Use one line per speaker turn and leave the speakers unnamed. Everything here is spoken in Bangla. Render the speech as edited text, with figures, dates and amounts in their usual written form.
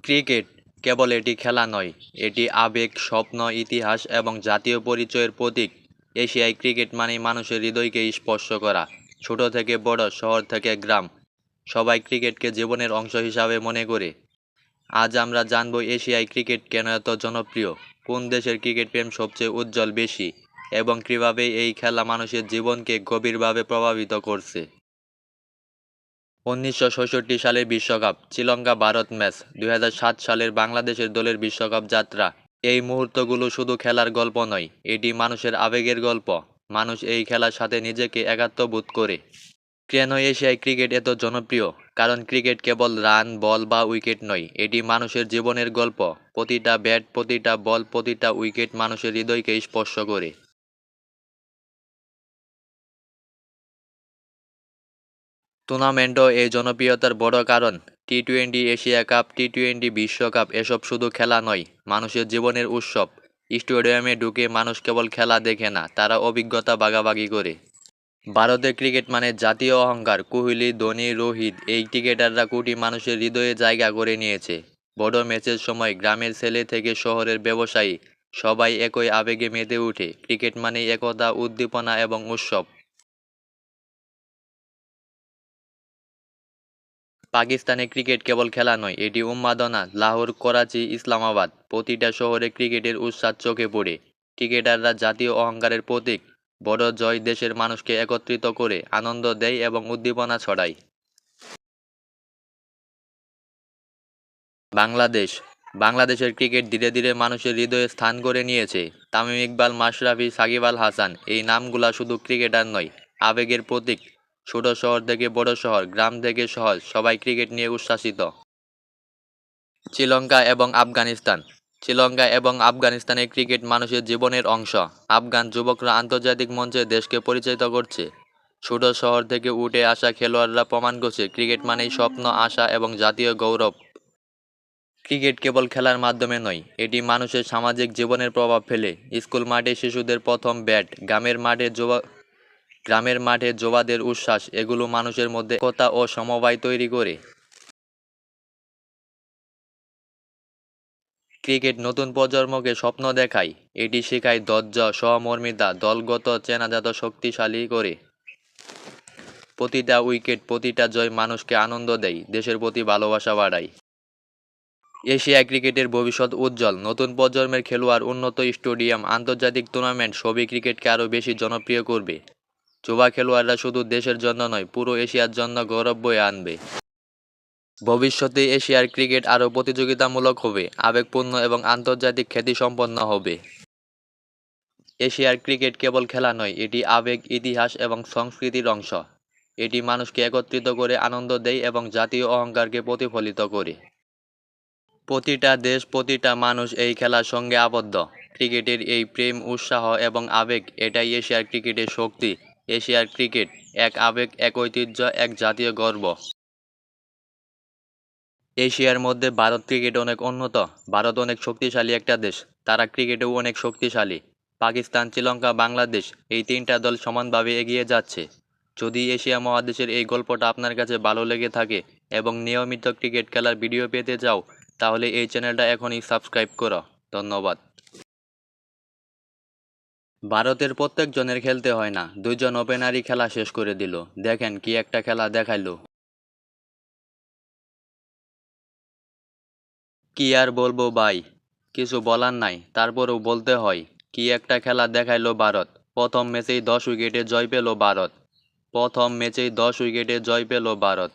ক্রিকেট কেবল এটি খেলা নয়, এটি আবেগ, স্বপ্ন, ইতিহাস এবং জাতীয় পরিচয়ের প্রতীক। এশিয়ায় ক্রিকেট মানেই মানুষের হৃদয়কে স্পর্শ করা। ছোট থেকে বড়, শহর থেকে গ্রাম, সবাই ক্রিকেটকে জীবনের অংশ হিসাবে মনে করে। আজ আমরা জানব এশিয়ায় ক্রিকেট কেন এত জনপ্রিয়, কোন দেশের ক্রিকেট প্রেম সবচেয়ে উজ্জ্বল বেশি, এবং কীভাবে এই খেলা মানুষের জীবনকে গভীরভাবে প্রভাবিত করছে। 1966 সালের বিশ্বকাপ, শ্রীলঙ্কা ভারত ম্যাচ, 2007 সালের বাংলাদেশের দলের বিশ্বকাপ যাত্রা। এই মুহূর্তগুলো শুধু খেলার গল্প নয়, এটি মানুষের আবেগের গল্প। মানুষ এই খেলার সাথে নিজেকে একাত্ম বোধ করে। কেন এশিয়ায় ক্রিকেট এত জনপ্রিয়? কারণ ক্রিকেট কেবল রান, বল বা উইকেট নয়, এটি মানুষের জীবনের গল্প। প্রতিটা ব্যাট, প্রতিটা বল, প্রতিটা উইকেট মানুষের হৃদয়কে স্পর্শ করে। টুর্নামেন্টও এই জনপ্রিয়তার বড় কারণ। টি-টোয়েন্টি এশিয়া কাপ, টি-টোয়েন্টি বিশ্বকাপ এসব শুধু খেলা নয়, মানুষের জীবনের উৎসব। স্টেডিয়ামে ঢুকে মানুষ কেবল খেলা দেখে না, তারা অভিজ্ঞতা ভাগাভাগি করে। ভারতে ক্রিকেট মানে জাতীয় অহংকার। কোহলি, ধোনি, রোহিত, এই ক্রিকেটাররা কোটি মানুষের হৃদয়ে জায়গা করে নিয়েছে। বড় ম্যাচের সময় গ্রামের ছেলে থেকে শহরের ব্যবসায়ী, সবাই একই আবেগে মেতে ওঠে। ক্রিকেট মানেই একতা, উদ্দীপনা এবং উৎসব। পাকিস্তানে ক্রিকেট কেবল খেলা নয়, এটি উন্মাদনা। লাহোর, করাচি, ইসলামাবাদ, প্রতিটা শহরে ক্রিকেটের উৎসাহ চোখে পড়ে। ক্রিকেটাররা জাতীয় অহংকারের প্রতীক। বড় জয় দেশের মানুষকে একত্রিত করে, আনন্দ দেয় এবং উদ্দীপনা ছড়ায়। বাংলাদেশ বাংলাদেশের ক্রিকেট ধীরে ধীরে মানুষের হৃদয়ে স্থান করে নিয়েছে। তামিম ইকবাল, মাশরাফি, সাকিব আল হাসান, এই নামগুলা শুধু ক্রিকেটার নয়, আবেগের প্রতীক। ছোট শহর থেকে বড় শহর, গ্রাম থেকে শহর, সবাই ক্রিকেট নিয়ে উচ্ছ্বাসিত। শ্রীলঙ্কা এবং আফগানিস্তান শ্রীলঙ্কা এবং আফগানিস্তানের ক্রিকেট মানুষের জীবনের অংশ। আফগান যুবকরা আন্তর্জাতিক মঞ্চে দেশকে পরিচালিত করছে। ছোট শহর থেকে উঠে আসা খেলোয়াড়রা প্রমাণ করছে ক্রিকেট মানেই স্বপ্ন, আশা এবং জাতীয় গৌরব। ক্রিকেট কেবল খেলার মাধ্যমে নয়, এটি মানুষের সামাজিক জীবনের প্রভাব ফেলে। স্কুল মাঠে শিশুদের প্রথম ব্যাট, গ্রামের মাঠে যুবাদের উচ্ছ্বাস, এগুলো মানুষের মধ্যে একতা ও সমবায় তৈরি করে। ক্রিকেট নতুন প্রজন্মকে স্বপ্ন দেখায়। এটি শেখায় ধৈর্য, সহমর্মিতা, দলগত চেনাজাত শক্তিশালী করে। প্রতিটা উইকেট, প্রতিটা জয় মানুষকে আনন্দ দেয়, দেশের প্রতি ভালোবাসা বাড়ায়। এশিয়া ক্রিকেটের ভবিষ্যৎ উজ্জ্বল। নতুন প্রজন্মের খেলোয়াড়, উন্নত স্টেডিয়াম, আন্তর্জাতিক টুর্নামেন্ট সবই ক্রিকেটকে আরও বেশি জনপ্রিয় করবে। যুবা খেলোয়াড়রা শুধু দেশের জন্য নয়, পুরো এশিয়ার জন্য গৌরব বয়ে আনবে। ভবিষ্যতে এশিয়ার ক্রিকেট আরও প্রতিযোগিতামূলক হবে, আবেগপূর্ণ এবং আন্তর্জাতিক খ্যাতিসম্পন্ন হবে। এশিয়ার ক্রিকেট কেবল খেলা নয়, এটি আবেগ, ইতিহাস এবং সংস্কৃতির অংশ। এটি মানুষকে একত্রিত করে, আনন্দ দেয় এবং জাতীয় অহংকারকে প্রতিফলিত করে। প্রতিটা দেশ, প্রতিটা মানুষ এই খেলার সঙ্গে আবদ্ধ। ক্রিকেটের এই প্রেম, উৎসাহ এবং আবেগ, এটাই এশিয়ার ক্রিকেটের শক্তি। এশিয়ার ক্রিকেট এক আবেগ, এক ঐতিহ্য, এক জাতীয় গর্ব। এশিয়ার মধ্যে ভারত ক্রিকেটে অনেক উন্নত। ভারত অনেক শক্তিশালী একটা দেশ, তারা ক্রিকেটেও অনেক শক্তিশালী। পাকিস্তান, শ্রীলঙ্কা, বাংলাদেশ, এই তিনটা দল সমানভাবে এগিয়ে যাচ্ছে। যদি এশিয়া মহাদেশের এই গল্পটা আপনার কাছে ভালো লেগে থাকে এবং নিয়মিত ক্রিকেট খেলার ভিডিও পেতে চাও, তাহলে এই চ্যানেলটা এখনই সাবস্ক্রাইব করো। ধন্যবাদ। ভারতের প্রত্যেকজনের খেলতে হয় না, দুইজন ওপেনারই খেলা শেষ করে দিল। দেখেন কি একটা খেলা দেখাইলো। কি আর বলবো ভাই, কিছু বলার নাই, তারপরেও বলতে হয়। কি একটা খেলা দেখাইলো ভারত। প্রথম ম্যাচেই 10 উইকেটে জয় পেল ভারত।